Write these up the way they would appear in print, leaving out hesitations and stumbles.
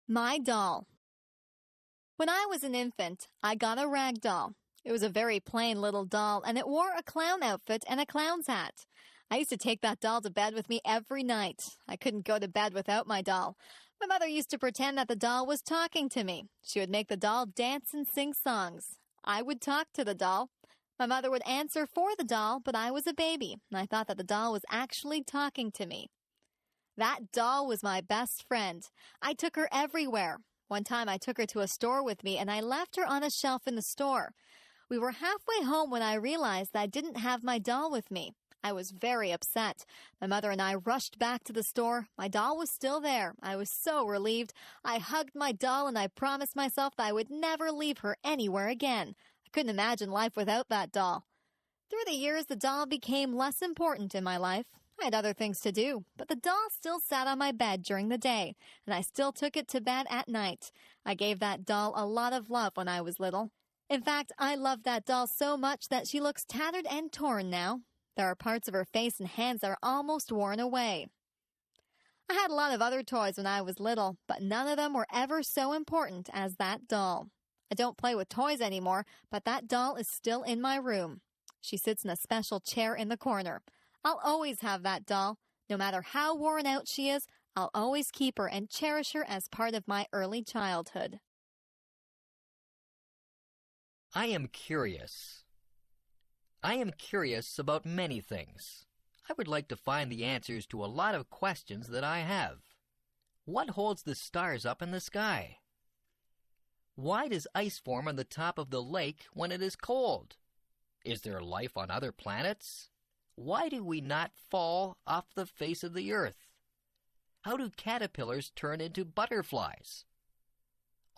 My doll. When I was an infant, I got a rag doll. It was a very plain little doll, and it wore a clown outfit and a clown's hat. I used to take that doll to bed with me every night. I couldn't go to bed without my doll. My mother used to pretend that the doll was talking to me. She would make the doll dance and sing songs. I would talk to the doll. My mother would answer for the doll, but I was a baby, and I thought that the doll was actually talking to me. That doll was my best friend. I took her everywhere. One time I took her to a store with me, and I left her on a shelf in the store. We were halfway home when I realized that I didn't have my doll with me. I was very upset. My mother and I rushed back to the store. My doll was still there. I was so relieved. I hugged my doll and I promised myself that I would never leave her anywhere again. I couldn't imagine life without that doll. Through the years, the doll became less important in my life. I had other things to do, but the doll still sat on my bed during the day, and I still took it to bed at night. I gave that doll a lot of love when I was little. In fact, I love that doll so much that she looks tattered and torn now. There are parts of her face and hands that are almost worn away. I had a lot of other toys when I was little, but none of them were ever so important as that doll. I don't play with toys anymore, but that doll is still in my room. She sits in a special chair in the corner. I'll always have that doll. No matter how worn out she is, I'll always keep her and cherish her as part of my early childhood. I am curious. I am curious about many things. I would like to find the answers to a lot of questions that I have. What holds the stars up in the sky? Why does ice form on the top of the lake when it is cold? Is there life on other planets? Why do we not fall off the face of the earth? How do caterpillars turn into butterflies?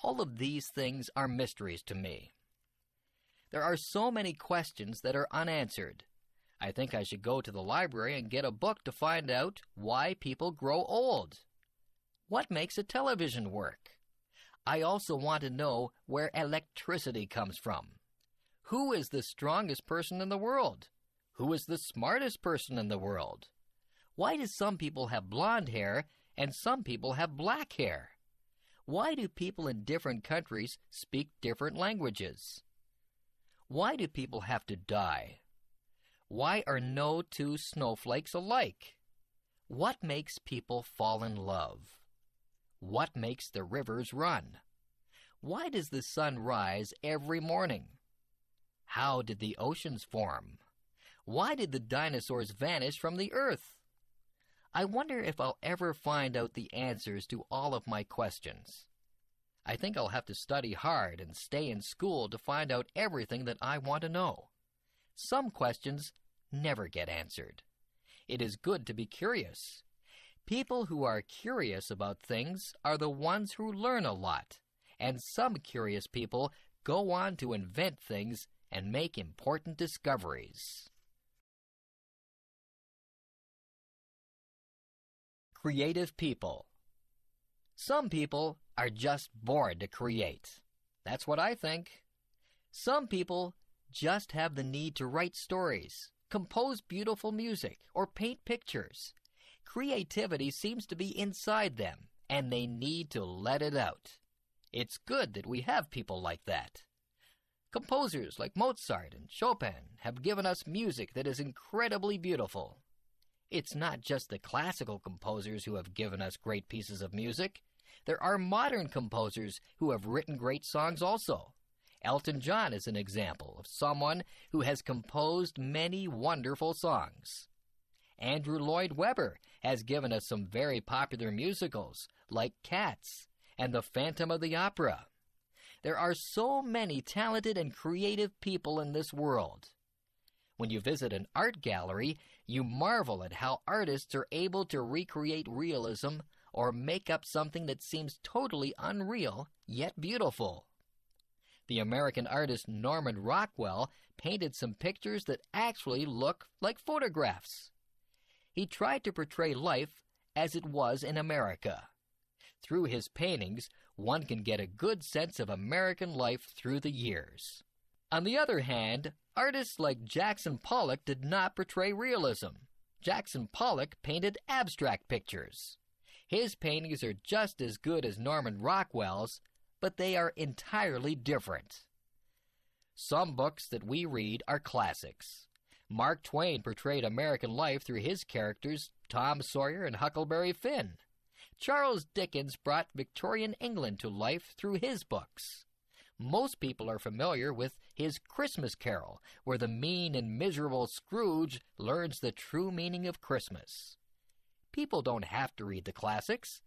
All of these things are mysteries to me. There are so many questions that are unanswered. I think I should go to the library and get a book to find out why people grow old. What makes a television work? I also want to know where electricity comes from. Who is the strongest person in the world? Who is the smartest person in the world? Why do some people have blonde hair and some people have black hair? Why do people in different countries speak different languages? Why do people have to die? Why are no two snowflakes alike? What makes people fall in love? What makes the rivers run? Why does the sun rise every morning? How did the oceans form? Why did the dinosaurs vanish from the earth? I wonder if I'll ever find out the answers to all of my questions. I think I'll have to study hard and stay in school to find out everything that I want to know. Some questions never get answered. It is good to be curious. People who are curious about things are the ones who learn a lot, and some curious people go on to invent things and make important discoveries. Creative people. Some people are just born to create. That's what I think. Some people just have the need to write stories, compose beautiful music, or paint pictures. Creativity seems to be inside them, and they need to let it out. It's good that we have people like that. Composers like Mozart and Chopin have given us music that is incredibly beautiful. It's not just the classical composers who have given us great pieces of music. There are modern composers who have written great songs also. Elton John is an example of someone who has composed many wonderful songs. Andrew Lloyd Webber has given us some very popular musicals like Cats and The Phantom of the Opera. There are so many talented and creative people in this world. When you visit an art gallery, you marvel at how artists are able to recreate realism or make up something that seems totally unreal, yet beautiful. The American artist Norman Rockwell painted some pictures that actually look like photographs. He tried to portray life as it was in America. Through his paintings, one can get a good sense of American life through the years. On the other hand, artists like Jackson Pollock did not portray realism. Jackson Pollock painted abstract pictures. His paintings are just as good as Norman Rockwell's, but they are entirely different. Some books that we read are classics. Mark Twain portrayed American life through his characters Tom Sawyer and Huckleberry Finn. Charles Dickens brought Victorian England to life through his books. Most people are familiar with his Christmas Carol, where the mean and miserable Scrooge learns the true meaning of Christmas. People don't have to read the classics.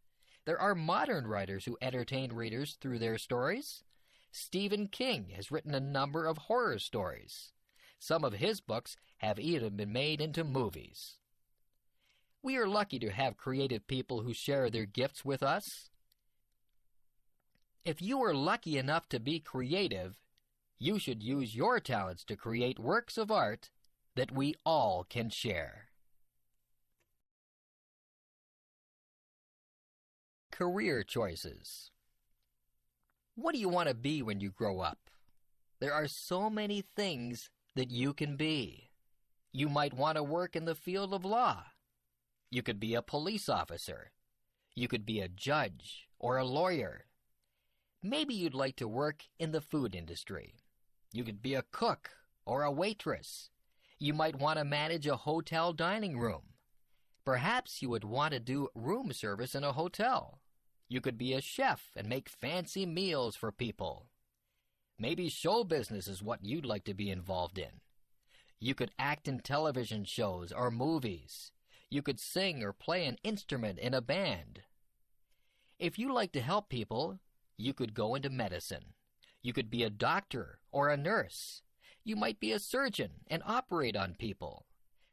There are modern writers who entertain readers through their stories. Stephen King has written a number of horror stories. Some of his books have even been made into movies. We are lucky to have creative people who share their gifts with us. If you are lucky enough to be creative, you should use your talents to create works of art that we all can share. Career choices. What do you want to be when you grow up? There are so many things that you can be. You might want to work in the field of law. You could be a police officer. You could be a judge or a lawyer. Maybe you'd like to work in the food industry. You could be a cook or a waitress. You might want to manage a hotel dining room. Perhaps you would want to do room service in a hotel. You could be a chef and make fancy meals for people. Maybe show business is what you'd like to be involved in. You could act in television shows or movies. You could sing or play an instrument in a band. If you like to help people, you could go into medicine. You could be a doctor or a nurse. You might be a surgeon and operate on people.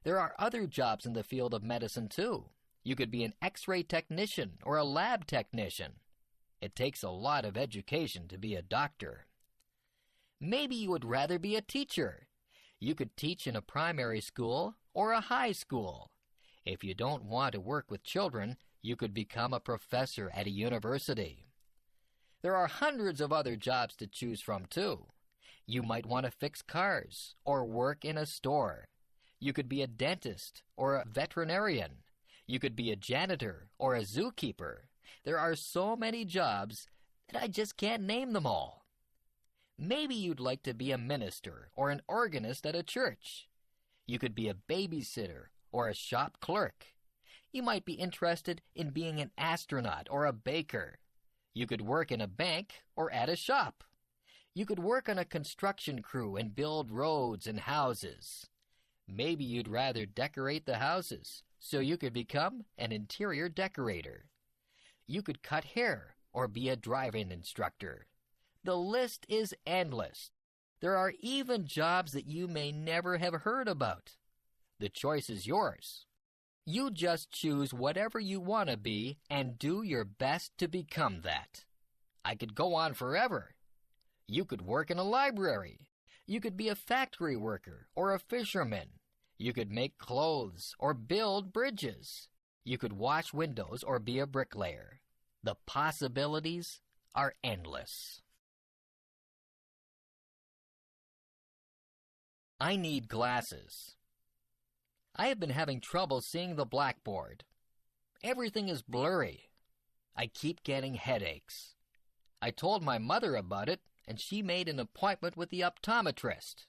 There are other jobs in the field of medicine too. You could be an X-ray technician or a lab technician. It takes a lot of education to be a doctor. Maybe you would rather be a teacher. You could teach in a primary school or a high school. If you don't want to work with children, you could become a professor at a university. There are hundreds of other jobs to choose from too. You might want to fix cars or work in a store. You could be a dentist or a veterinarian. You could be a janitor or a zookeeper. There are so many jobs that I just can't name them all. Maybe you'd like to be a minister or an organist at a church. You could be a babysitter or a shop clerk. You might be interested in being an astronaut or a baker. You could work in a bank or at a shop. You could work on a construction crew and build roads and houses. Maybe you'd rather decorate the houses, so you could become an interior decorator. You could cut hair or be a driving instructor. The list is endless. There are even jobs that you may never have heard about. The choice is yours. You just choose whatever you want to be and do your best to become that. I could go on forever. You could work in a library. You could be a factory worker or a fisherman. You could make clothes or build bridges. You could wash windows or be a bricklayer. The possibilities are endless. I need glasses. I have been having trouble seeing the blackboard. Everything is blurry. I keep getting headaches. I told my mother about it, and she made an appointment with the optometrist.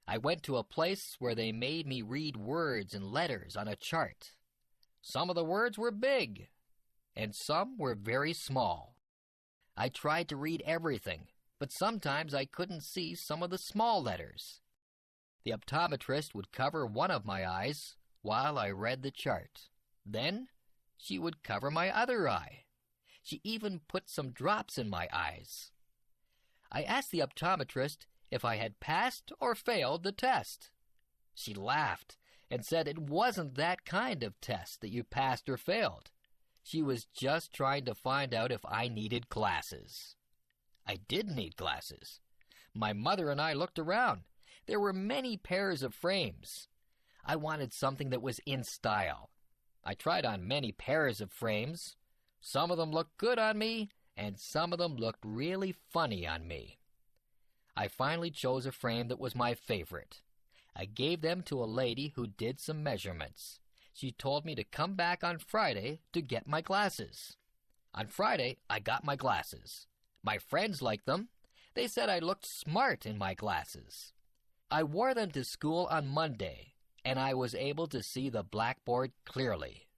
I went to a place where they made me read words and letters on a chart. Some of the words were big, and some were very small. I tried to read everything, but sometimes I couldn't see some of the small letters. The optometrist would cover one of my eyes while I read the chart. Then she would cover my other eye. She even put some drops in my eyes. I asked the optometrist if I had passed or failed the test. She laughed and said it wasn't that kind of test that you passed or failed. She was just trying to find out if I needed glasses. I did need glasses. My mother and I looked around. There were many pairs of frames. I wanted something that was in style. I tried on many pairs of frames. Some of them looked good on me, and some of them looked really funny on me. I finally chose a frame that was my favorite. I gave them to a lady who did some measurements. She told me to come back on Friday to get my glasses. On Friday, I got my glasses. My friends liked them. They said I looked smart in my glasses. I wore them to school on Monday, and I was able to see the blackboard clearly.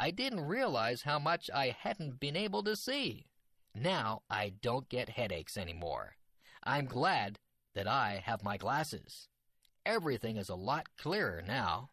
I didn't realize how much I hadn't been able to see. Now I don't get headaches anymore. I'm glad that I have my glasses. Everything is a lot clearer now.